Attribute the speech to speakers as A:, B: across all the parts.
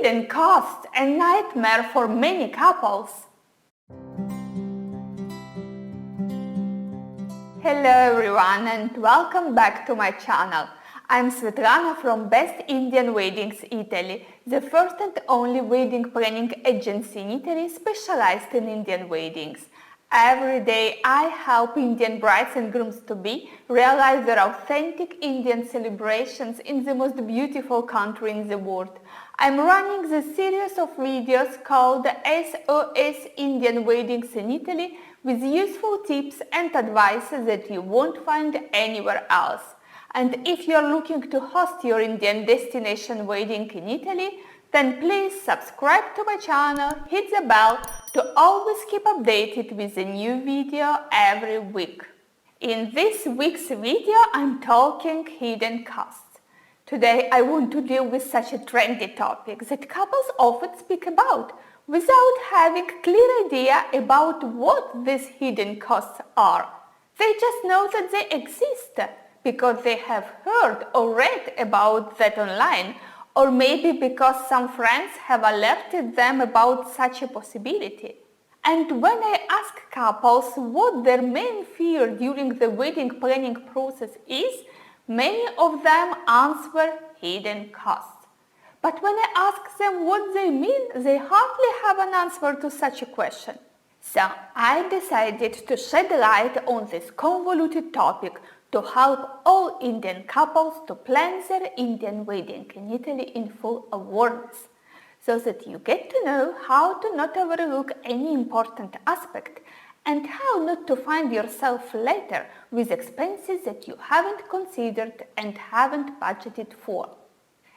A: Hidden costs, a nightmare for many couples. Hello everyone and welcome back to my channel. I'm Svetlana from Best Indian Weddings Italy, the first and only wedding planning agency in Italy specialized in Indian weddings. Every day I help Indian brides and grooms-to-be realize their authentic Indian celebrations in the most beautiful country in the world. I'm running the series of videos called SOS Indian Weddings in Italy with useful tips and advice that you won't find anywhere else. And if you're looking to host your Indian destination wedding in Italy, then please subscribe to my channel, hit the bell to always keep updated with a new video every week. In this week's video, I'm talking hidden costs. Today I want to deal with such a trendy topic that couples often speak about without having a clear idea about what these hidden costs are. They just know that they exist because they have heard or read about that online, or maybe because some friends have alerted them about such a possibility. And when I ask couples what their main fear during the wedding planning process is, many of them answer hidden costs. But when I ask them what they mean, they hardly have an answer to such a question. So I decided to shed light on this convoluted topic to help all Indian couples to plan their Indian wedding in Italy in full awareness, so that you get to know how to not overlook any important aspect and how not to find yourself later with expenses that you haven't considered and haven't budgeted for.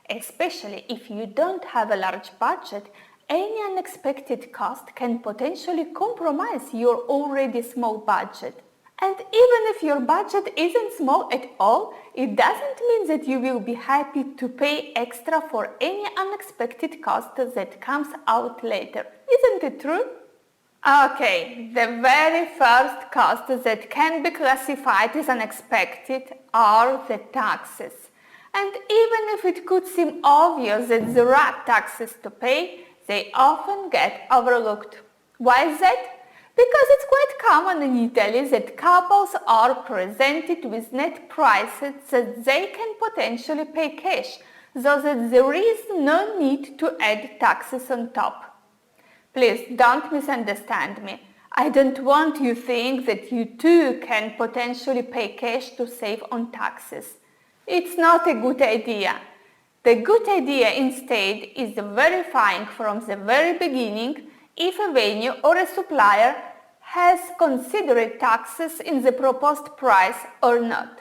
A: Especially if you don't have a large budget, any unexpected cost can potentially compromise your already small budget. And even if your budget isn't small at all, it doesn't mean that you will be happy to pay extra for any unexpected cost that comes out later. Isn't it true? Okay, the very first cost that can be classified as unexpected are the taxes. And even if it could seem obvious that there are taxes to pay, they often get overlooked. Why is that? Because it's quite common in Italy that couples are presented with net prices that they can potentially pay cash, so that there is no need to add taxes on top. Please don't misunderstand me. I don't want you to think that you too can potentially pay cash to save on taxes. It's not a good idea. The good idea instead is verifying from the very beginning if a venue or a supplier has considered taxes in the proposed price or not.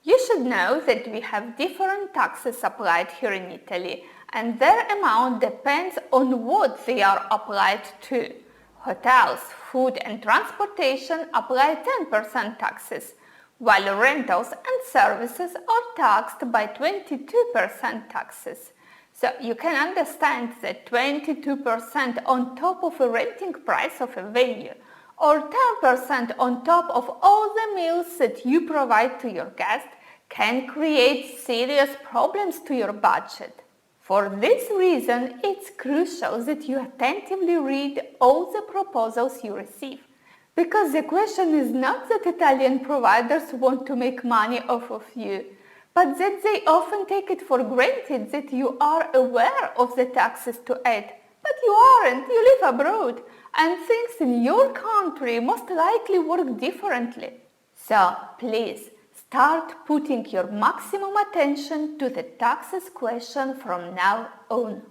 A: You should know that we have different taxes applied here in Italy, and their amount depends on what they are applied to. Hotels, food and transportation apply 10% taxes, while rentals and services are taxed by 22% taxes. So you can understand that 22% on top of a renting price of a venue, or 10% on top of all the meals that you provide to your guests can create serious problems to your budget. For this reason, it's crucial that you attentively read all the proposals you receive. Because the question is not that Italian providers want to make money off of you, but that they often take it for granted that you are aware of the taxes to add. But you aren't, you live abroad, and things in your country most likely work differently. So please, start putting your maximum attention to the taxes question from now on.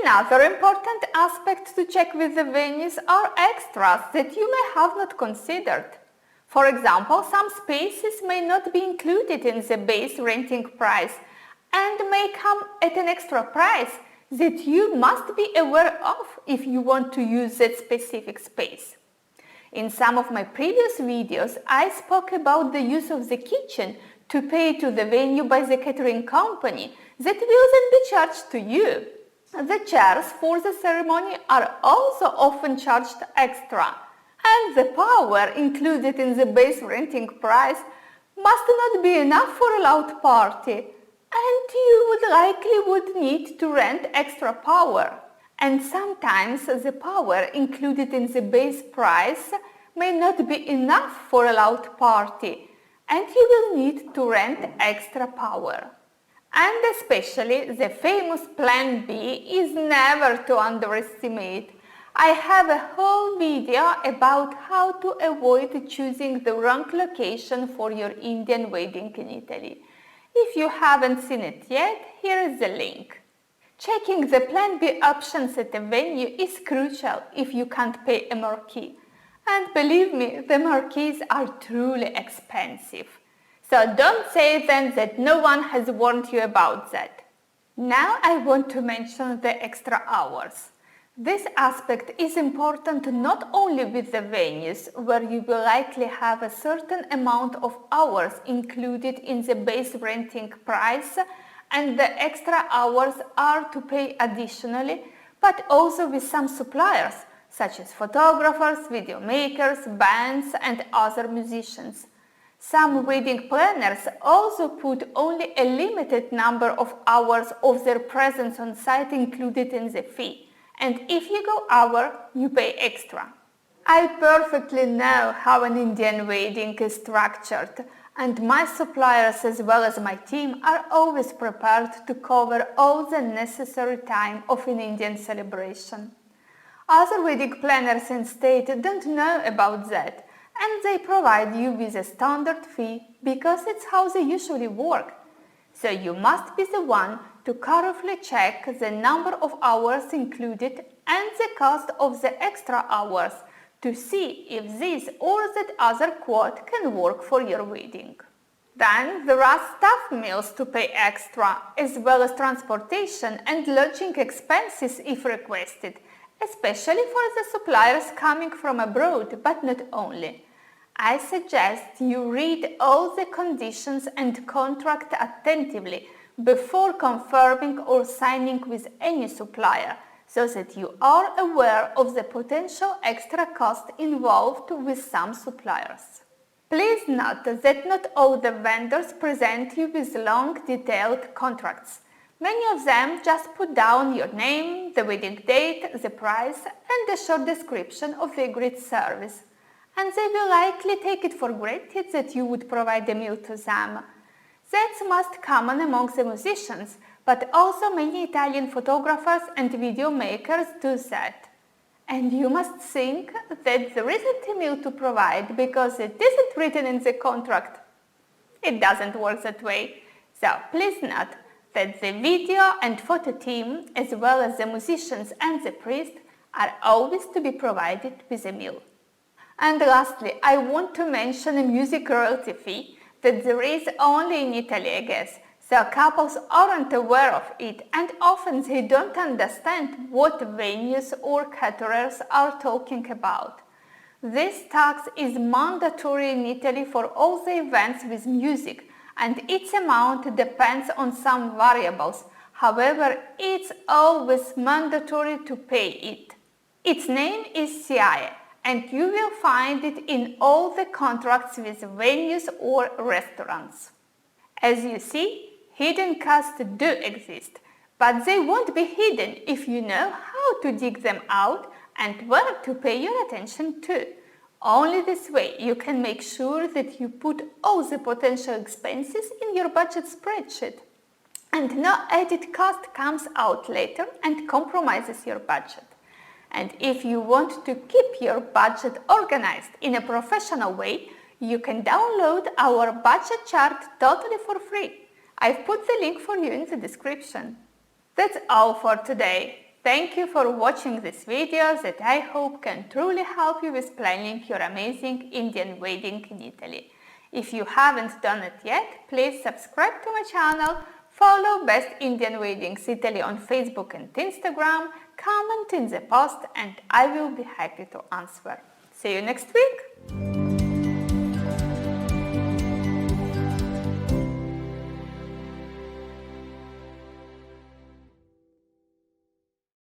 A: Another important aspect to check with the venues are extras that you may have not considered. For example, some spaces may not be included in the base renting price and may come at an extra price that you must be aware of if you want to use that specific space. In some of my previous videos, I spoke about the use of the kitchen to pay to the venue by the catering company that will then be charged to you. The chairs for the ceremony are also often charged extra, and the power included in the base renting price must not be enough for a loud party. and you would need to rent extra power. And sometimes the power included in the base price may not be enough for a loud party, and you will need to rent extra power. And especially the famous Plan B is never to underestimate. I have a whole video about how to avoid choosing the wrong location for your Indian wedding in Italy. If you haven't seen it yet, here is the link. Checking the Plan B options at a venue is crucial if you can't pay a marquee. And believe me, the marquees are truly expensive. So don't say then that no one has warned you about that. Now I want to mention the extra hours. This aspect is important not only with the venues, where you will likely have a certain amount of hours included in the base renting price, and the extra hours are to pay additionally, but also with some suppliers, such as photographers, video makers, bands, and other musicians. Some wedding planners also put only a limited number of hours of their presence on site included in the fee, and if you go over, you pay extra. I perfectly know how an Indian wedding is structured, and my suppliers as well as my team are always prepared to cover all the necessary time of an Indian celebration. Other wedding planners in state don't know about that, and they provide you with a standard fee because it's how they usually work. So you must be the one to carefully check the number of hours included and the cost of the extra hours to see if this or that other quote can work for your wedding. Then there are staff meals to pay extra, as well as transportation and lodging expenses if requested, especially for the suppliers coming from abroad, but not only. I suggest you read all the conditions and contract attentively before confirming or signing with any supplier, so that you are aware of the potential extra cost involved with some suppliers. Please note that not all the vendors present you with long, detailed contracts. Many of them just put down your name, the wedding date, the price, and a short description of the agreed service. And they will likely take it for granted that you would provide a meal to them. That's most common among the musicians, but also many Italian photographers and video makers do that. And you must think that there isn't a meal to provide because it isn't written in the contract. It doesn't work that way. So please note that the video and photo team, as well as the musicians and the priest, are always to be provided with a meal. And lastly, I want to mention a music royalty fee that there is only in Italy, I guess. So couples aren't aware of it, and often they don't understand what venues or caterers are talking about. This tax is mandatory in Italy for all the events with music, and its amount depends on some variables. However, it's always mandatory to pay it. Its name is SIAE, and you will find it in all the contracts with venues or restaurants. As you see, hidden costs do exist, but they won't be hidden if you know how to dig them out and where to pay your attention to. Only this way you can make sure that you put all the potential expenses in your budget spreadsheet, and no added cost comes out later and compromises your budget. And if you want to keep your budget organized in a professional way, you can download our budget chart totally for free. I've put the link for you in the description. That's all for today. Thank you for watching this video that I hope can truly help you with planning your amazing Indian wedding in Italy. If you haven't done it yet, please subscribe to my channel, follow Best Indian Weddings Italy on Facebook and Instagram, comment in the post, and I will be happy to answer. See you next week!